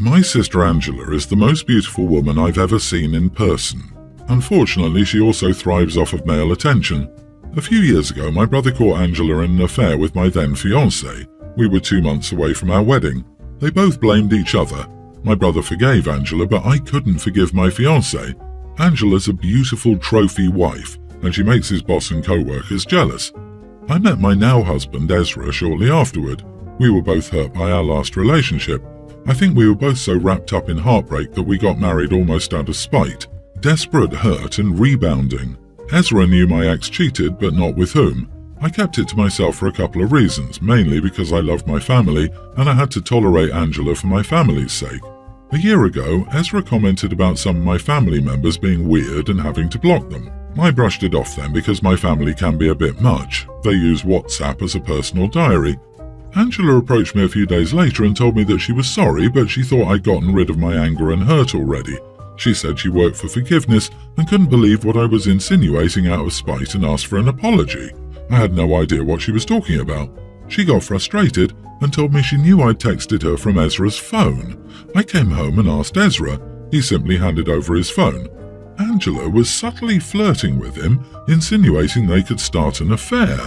My sister Angela is the most beautiful woman I've ever seen in person. Unfortunately, she also thrives off of male attention. A few years ago, my brother caught Angela in an affair with my then fiancé. We were 2 months away from our wedding. They both blamed each other. My brother forgave Angela, but I couldn't forgive my fiancé. Angela's a beautiful trophy wife, and she makes his boss and co-workers jealous. I met my now husband Ezra shortly afterward. We were both hurt by our last relationship. I think we were both so wrapped up in heartbreak that we got married almost out of spite. Desperate, hurt, and rebounding. Ezra knew my ex cheated, but not with whom. I kept it to myself for a couple of reasons, mainly because I loved my family and I had to tolerate Angela for my family's sake. A year ago, Ezra commented about some of my family members being weird and having to block them. I brushed it off then because my family can be a bit much. They use WhatsApp as a personal diary. Angela approached me a few days later and told me that she was sorry, but she thought I'd gotten rid of my anger and hurt already. She said she worked for forgiveness and couldn't believe what I was insinuating out of spite and asked for an apology. I had no idea what she was talking about. She got frustrated and told me she knew I'd texted her from Ezra's phone. I came home and asked Ezra. He simply handed over his phone. Angela was subtly flirting with him, insinuating they could start an affair.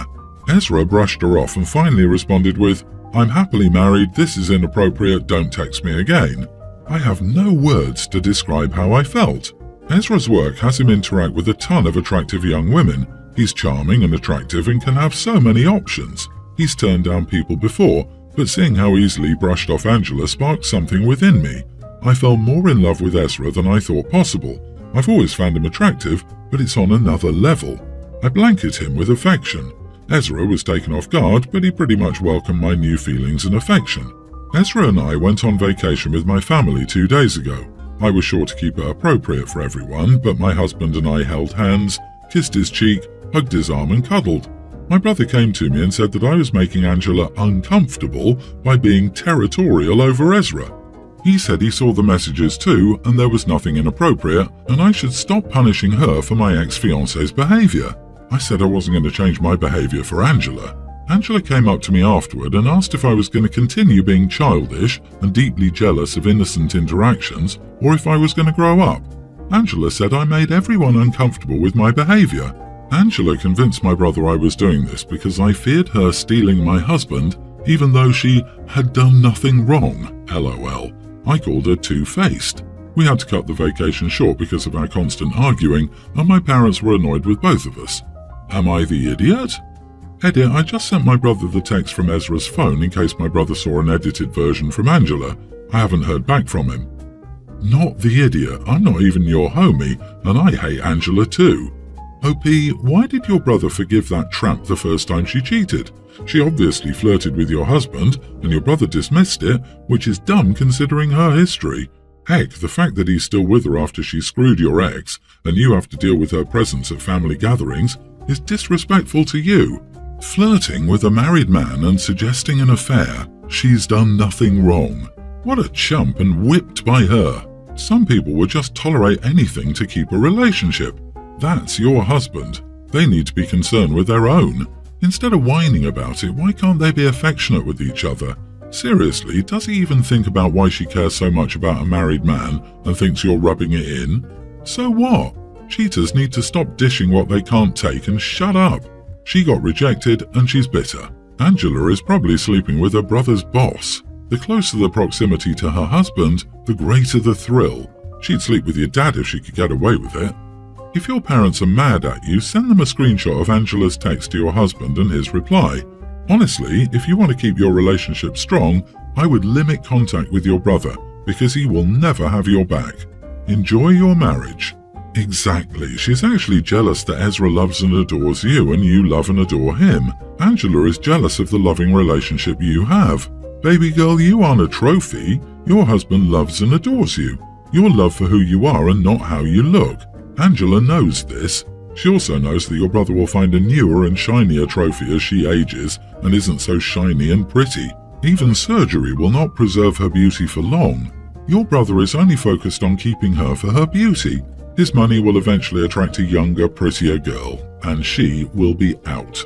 Ezra brushed her off and finally responded with, "I'm happily married, this is inappropriate, don't text me again." I have no words to describe how I felt. Ezra's work has him interact with a ton of attractive young women. He's charming and attractive and can have so many options. He's turned down people before, but seeing how easily he brushed off Angela sparked something within me. I fell more in love with Ezra than I thought possible. I've always found him attractive, but it's on another level. I blanket him with affection. Ezra was taken off guard, but he pretty much welcomed my new feelings and affection. Ezra and I went on vacation with my family 2 days ago. I was sure to keep it appropriate for everyone, but my husband and I held hands, kissed his cheek, hugged his arm and cuddled. My brother came to me and said that I was making Angela uncomfortable by being territorial over Ezra. He said he saw the messages too and there was nothing inappropriate and I should stop punishing her for my ex-fiancé's behavior. I said I wasn't going to change my behavior for Angela. Angela came up to me afterward and asked if I was going to continue being childish and deeply jealous of innocent interactions or if I was going to grow up. Angela said I made everyone uncomfortable with my behavior. Angela convinced my brother I was doing this because I feared her stealing my husband even though she had done nothing wrong. LOL. I called her two-faced. We had to cut the vacation short because of our constant arguing and my parents were annoyed with both of us. Am I the idiot? Edit, I just sent my brother the text from Ezra's phone in case my brother saw an edited version from Angela. I haven't heard back from him. Not the idiot, I'm not even your homie, and I hate Angela too. OP, why did your brother forgive that tramp the first time she cheated? She obviously flirted with your husband, and your brother dismissed it, which is dumb considering her history. Heck, the fact that he's still with her after she screwed your ex, and you have to deal with her presence at family gatherings, is disrespectful to you. Flirting with a married man and suggesting an affair, she's done nothing wrong. What a chump and whipped by her. Some people would just tolerate anything to keep a relationship. That's your husband. They need to be concerned with their own. Instead of whining about it, why can't they be affectionate with each other? Seriously, does he even think about why she cares so much about a married man and thinks you're rubbing it in? So what? Cheaters need to stop dishing what they can't take and shut up. She got rejected and she's bitter. Angela is probably sleeping with her brother's boss. The closer the proximity to her husband, the greater the thrill. She'd sleep with your dad if she could get away with it. If your parents are mad at you, send them a screenshot of Angela's text to your husband and his reply. Honestly, if you want to keep your relationship strong, I would limit contact with your brother because he will never have your back. Enjoy your marriage. Exactly, she's actually jealous that Ezra loves and adores you and you love and adore him. Angela is jealous of the loving relationship you have. Baby girl, you aren't a trophy. Your husband loves and adores you. Your love for who you are and not how you look. Angela knows this. She also knows that your brother will find a newer and shinier trophy as she ages and isn't so shiny and pretty. Even surgery will not preserve her beauty for long. Your brother is only focused on keeping her for her beauty. His money will eventually attract a younger, prettier girl, and she will be out.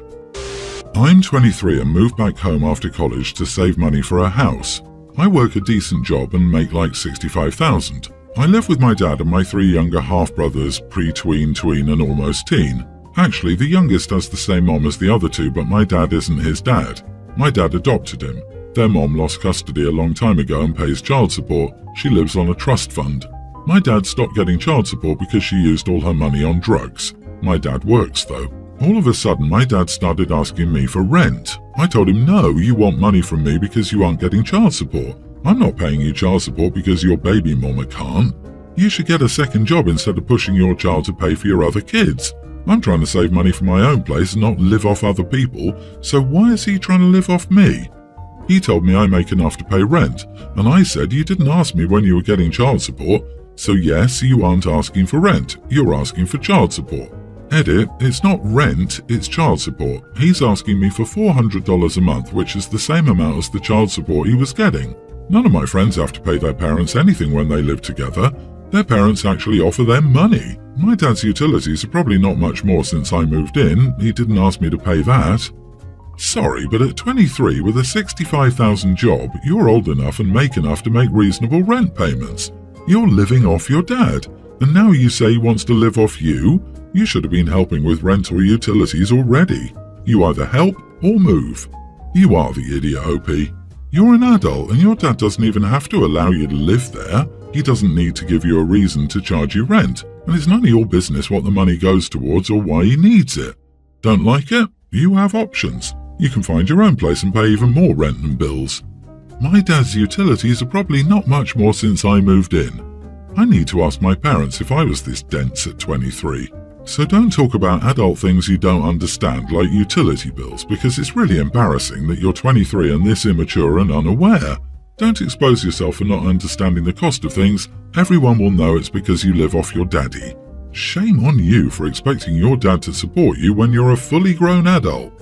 I'm 23 and moved back home after college to save money for a house. I work a decent job and make like $65,000. I live with my dad and my 3 younger half-brothers, pre-tween, tween and almost teen. Actually, the youngest has the same mom as the other 2, but my dad isn't his dad. My dad adopted him. Their mom lost custody a long time ago and pays child support. She lives on a trust fund. My dad stopped getting child support because she used all her money on drugs. My dad works though. All of a sudden, my dad started asking me for rent. I told him, no, you want money from me because you aren't getting child support. I'm not paying you child support because your baby mama can't. You should get a second job instead of pushing your child to pay for your other kids. I'm trying to save money for my own place and not live off other people, so why is he trying to live off me? He told me I make enough to pay rent, and I said you didn't ask me when you were getting child support, so yes, you aren't asking for rent, you're asking for child support. Edit, it's not rent, it's child support. He's asking me for $400 a month, which is the same amount as the child support he was getting. None of my friends have to pay their parents anything when they live together. Their parents actually offer them money. My dad's utilities are probably not much more since I moved in. He didn't ask me to pay that. Sorry, but at 23 with a $65,000 job, you're old enough and make enough to make reasonable rent payments. You're living off your dad, and now you say he wants to live off you? You should have been helping with rent or utilities already. You either help or move. You are the idiot, OP. You're an adult and your dad doesn't even have to allow you to live there. He doesn't need to give you a reason to charge you rent, and it's none of your business what the money goes towards or why he needs it. Don't like it? You have options. You can find your own place and pay even more rent and bills. My dad's utilities are probably not much more since I moved in. I need to ask my parents if I was this dense at 23. So don't talk about adult things you don't understand like utility bills, because it's really embarrassing that you're 23 and this immature and unaware. Don't expose yourself for not understanding the cost of things. Everyone will know it's because you live off your daddy. Shame on you for expecting your dad to support you when you're a fully grown adult.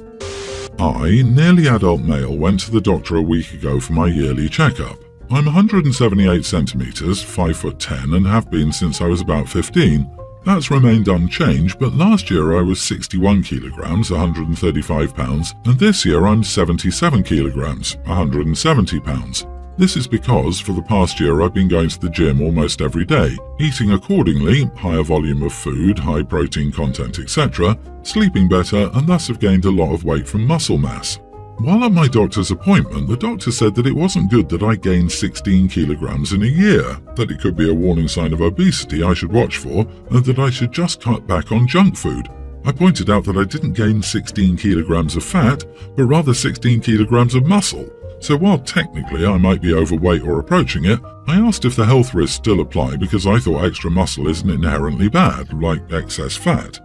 I, nearly adult male, went to the doctor a week ago for my yearly checkup. I'm 178 centimeters, 5'10", and have been since I was about 15. That's remained unchanged, but last year I was 61 kilograms, 135 pounds, and this year I'm 77 kilograms, 170 pounds. This is because for the past year I've been going to the gym almost every day, eating accordingly, higher volume of food, high protein content, etc., sleeping better, and thus have gained a lot of weight from muscle mass. While at my doctor's appointment, the doctor said that it wasn't good that I gained 16 kilograms in a year, that it could be a warning sign of obesity I should watch for, and that I should just cut back on junk food. I pointed out that I didn't gain 16 kilograms of fat, but rather 16 kilograms of muscle. So while technically I might be overweight or approaching it, I asked if the health risks still apply because I thought extra muscle isn't inherently bad, like excess fat.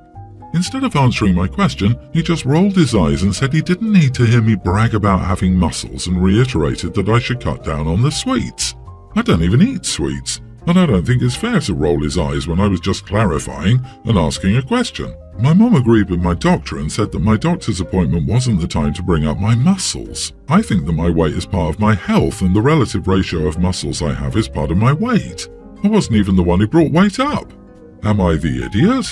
Instead of answering my question, he just rolled his eyes and said he didn't need to hear me brag about having muscles and reiterated that I should cut down on the sweets. I don't even eat sweets, and I don't think it's fair to roll his eyes when I was just clarifying and asking a question. My mom agreed with my doctor and said that my doctor's appointment wasn't the time to bring up my muscles. I think that my weight is part of my health and the relative ratio of muscles I have is part of my weight. I wasn't even the one who brought weight up. Am I the idiot?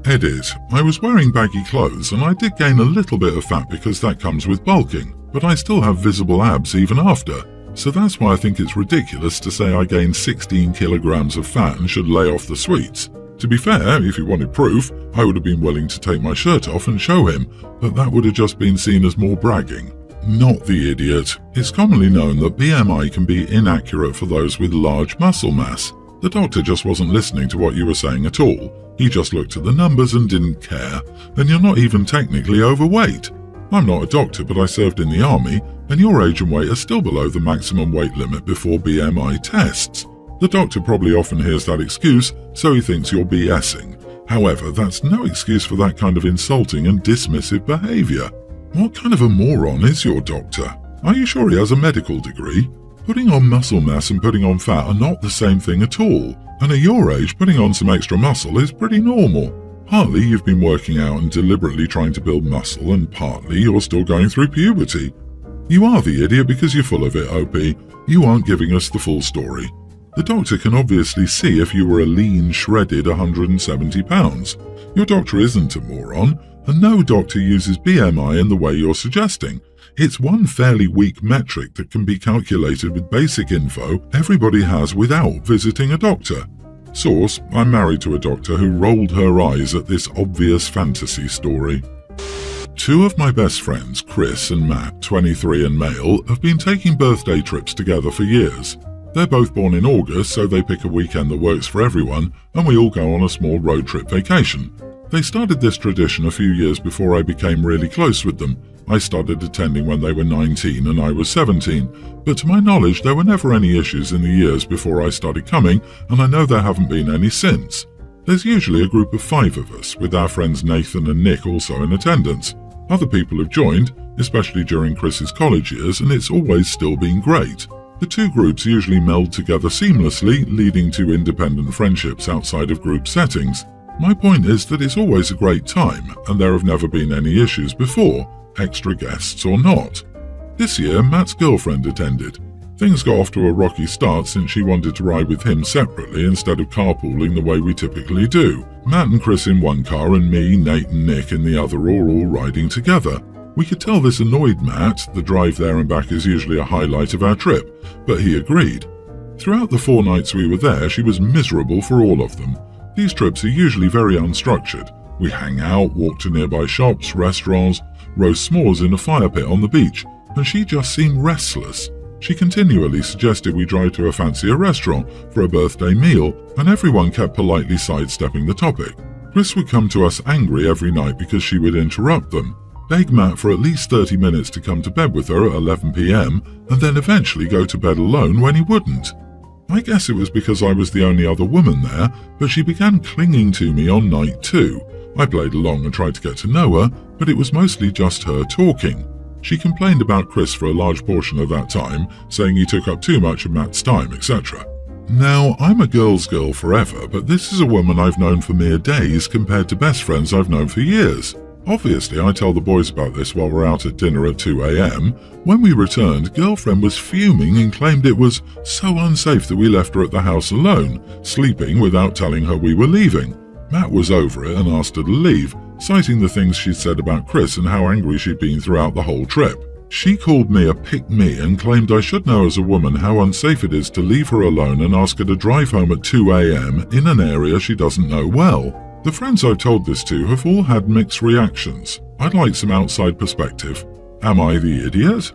Edit, I was wearing baggy clothes and I did gain a little bit of fat because that comes with bulking, but I still have visible abs even after, so that's why I think it's ridiculous to say I gained 16 kilograms of fat and should lay off the sweets. To be fair, if he wanted proof, I would have been willing to take my shirt off and show him, but that would have just been seen as more bragging. Not the idiot. It's commonly known that BMI can be inaccurate for those with large muscle mass. The doctor just wasn't listening to what you were saying at all. He just looked at the numbers and didn't care, and you're not even technically overweight. I'm not a doctor, but I served in the army, and your age and weight are still below the maximum weight limit before BMI tests. The doctor probably often hears that excuse, so he thinks you're BSing. However, that's no excuse for that kind of insulting and dismissive behavior. What kind of a moron is your doctor? Are you sure he has a medical degree? Putting on muscle mass and putting on fat are not the same thing at all, and at your age putting on some extra muscle is pretty normal. Partly you've been working out and deliberately trying to build muscle, and partly you're still going through puberty. You are the idiot because you're full of it, OP. You aren't giving us the full story. The doctor can obviously see if you were a lean, shredded 170 pounds. Your doctor isn't a moron, and no doctor uses BMI in the way you're suggesting. It's one fairly weak metric that can be calculated with basic info everybody has without visiting a doctor. Source: I'm married to a doctor who rolled her eyes at this obvious fantasy story. Two of my best friends, Chris and Matt, 23 and male, have been taking birthday trips together for years. They're both born in August, so they pick a weekend that works for everyone, and we all go on a small road trip vacation. They started this tradition a few years before I became really close with them. I started attending when they were 19 and I was 17, but to my knowledge there were never any issues in the years before I started coming, and I know there haven't been any since. There's usually a group of 5 of us, with our friends Nathan and Nick also in attendance. Other people have joined, especially during Chris's college years, and it's always still been great. The two groups usually meld together seamlessly, leading to independent friendships outside of group settings. My point is that it's always a great time, and there have never been any issues before, extra guests or not. This year, Matt's girlfriend attended. Things got off to a rocky start since she wanted to ride with him separately instead of carpooling the way we typically do. Matt and Chris in one car and me, Nate and Nick in the other, are all riding together. We could tell this annoyed Matt. The drive there and back is usually a highlight of our trip, but he agreed. Throughout the 4 nights we were there, she was miserable for all of them. These trips are usually very unstructured. We hang out, walk to nearby shops, restaurants, roast s'mores in a fire pit on the beach, and she just seemed restless. She continually suggested we drive to a fancier restaurant for a birthday meal, and everyone kept politely sidestepping the topic. Chris would come to us angry every night because she would interrupt them, beg Matt for at least 30 minutes to come to bed with her at 11 p.m, and then eventually go to bed alone when he wouldn't. I guess it was because I was the only other woman there, but she began clinging to me on night 2. I played along and tried to get to know her, but it was mostly just her talking. She complained about Chris for a large portion of that time, saying he took up too much of Matt's time, etc. Now, I'm a girl's girl forever, but this is a woman I've known for mere days compared to best friends I've known for years. Obviously, I tell the boys about this while we're out at dinner at 2 a.m. When we returned, girlfriend was fuming and claimed it was so unsafe that we left her at the house alone, sleeping without telling her we were leaving. Matt was over it and asked her to leave, citing the things she'd said about Chris and how angry she'd been throughout the whole trip. She called me a pick-me and claimed I should know as a woman how unsafe it is to leave her alone and ask her to drive home at 2 a.m. in an area she doesn't know well. The friends I've told this to have all had mixed reactions. I'd like some outside perspective. Am I the idiot?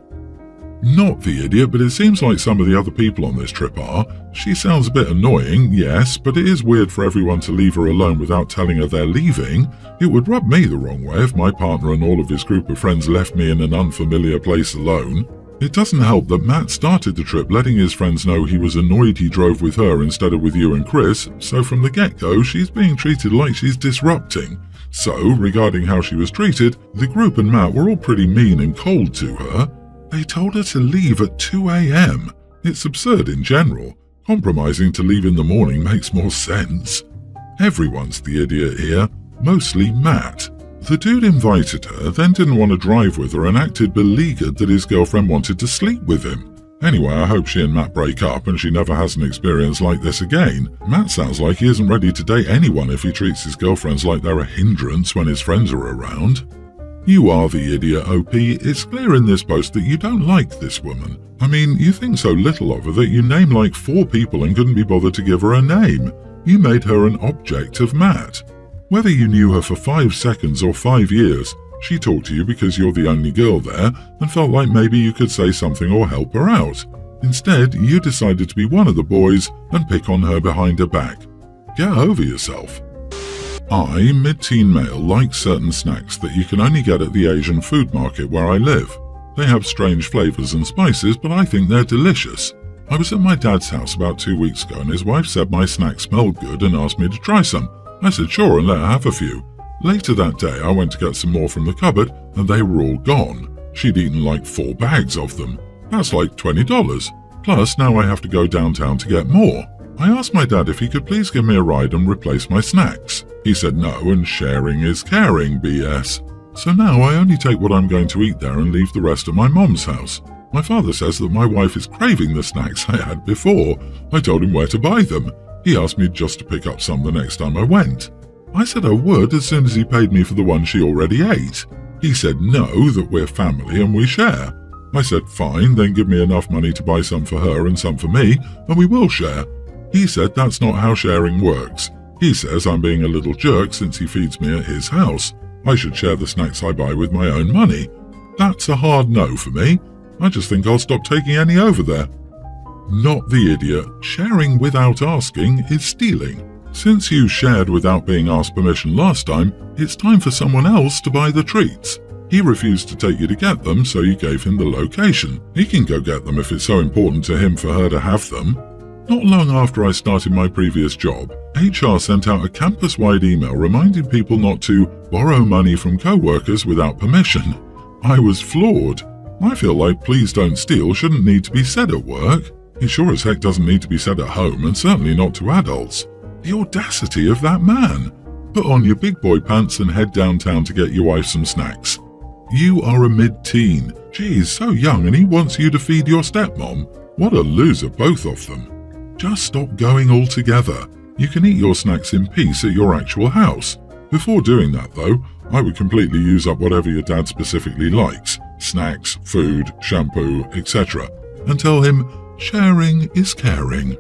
Not the idiot, but it seems like some of the other people on this trip are. She sounds a bit annoying, yes, but it is weird for everyone to leave her alone without telling her they're leaving. It would rub me the wrong way if my partner and all of his group of friends left me in an unfamiliar place alone. It doesn't help that Matt started the trip letting his friends know he was annoyed he drove with her instead of with you and Chris, so from the get-go she's being treated like she's disrupting. So, regarding how she was treated, the group and Matt were all pretty mean and cold to her. They told her to leave at 2 a.m. It's absurd in general. Compromising to leave in the morning makes more sense. Everyone's the idiot here, mostly Matt. The dude invited her, then didn't want to drive with her and acted beleaguered that his girlfriend wanted to sleep with him. Anyway, I hope she and Matt break up and she never has an experience like this again. Matt sounds like he isn't ready to date anyone if he treats his girlfriends like they're a hindrance when his friends are around. You are the idiot, OP. It's clear in this post that you don't like this woman. I mean, you think so little of her that you named like 4 people and couldn't be bothered to give her a name. You made her an object of Matt. Whether you knew her for 5 seconds or 5 years, she talked to you because you're the only girl there and felt like maybe you could say something or help her out. Instead, you decided to be one of the boys and pick on her behind her back. Get over yourself. I, mid-teen male, like certain snacks that you can only get at the Asian food market where I live. They have strange flavors and spices, but I think they're delicious. I was at my dad's house about 2 weeks ago and his wife said my snacks smelled good and asked me to try some. I said sure and let her have a few. Later that day I went to get some more from the cupboard and they were all gone. She'd eaten like 4 bags of them. That's like $20. Plus now I have to go downtown to get more. I asked my dad if he could please give me a ride and replace my snacks. He said no, and sharing is caring, BS. So now I only take what I'm going to eat there and leave the rest at my mom's house. My father says that my wife is craving the snacks I had before. I told him where to buy them. He asked me just to pick up some the next time I went. I said I would as soon as he paid me for the one she already ate. He said no, that we're family and we share. I said fine, then give me enough money to buy some for her and some for me, and we will share. He said that's not how sharing works. He says I'm being a little jerk since he feeds me at his house. I should share the snacks I buy with my own money. That's a hard no for me. I just think I'll stop taking any over there. Not the idiot. Sharing without asking is stealing. Since you shared without being asked permission last time, it's time for someone else to buy the treats. He refused to take you to get them, so you gave him the location. He can go get them if it's so important to him for her to have them. Not long after I started my previous job, HR sent out a campus-wide email reminding people not to borrow money from co-workers without permission. I was floored. I feel like please don't steal shouldn't need to be said at work. It sure as heck doesn't need to be said at home, and certainly not to adults. The audacity of that man. Put on your big boy pants and head downtown to get your wife some snacks. You are a mid-teen. Geez, so young, and he wants you to feed your stepmom. What a loser, both of them. Just stop going altogether. You can eat your snacks in peace at your actual house. Before doing that, though, I would completely use up whatever your dad specifically likes, snacks, food, shampoo, etc., and tell him sharing is caring.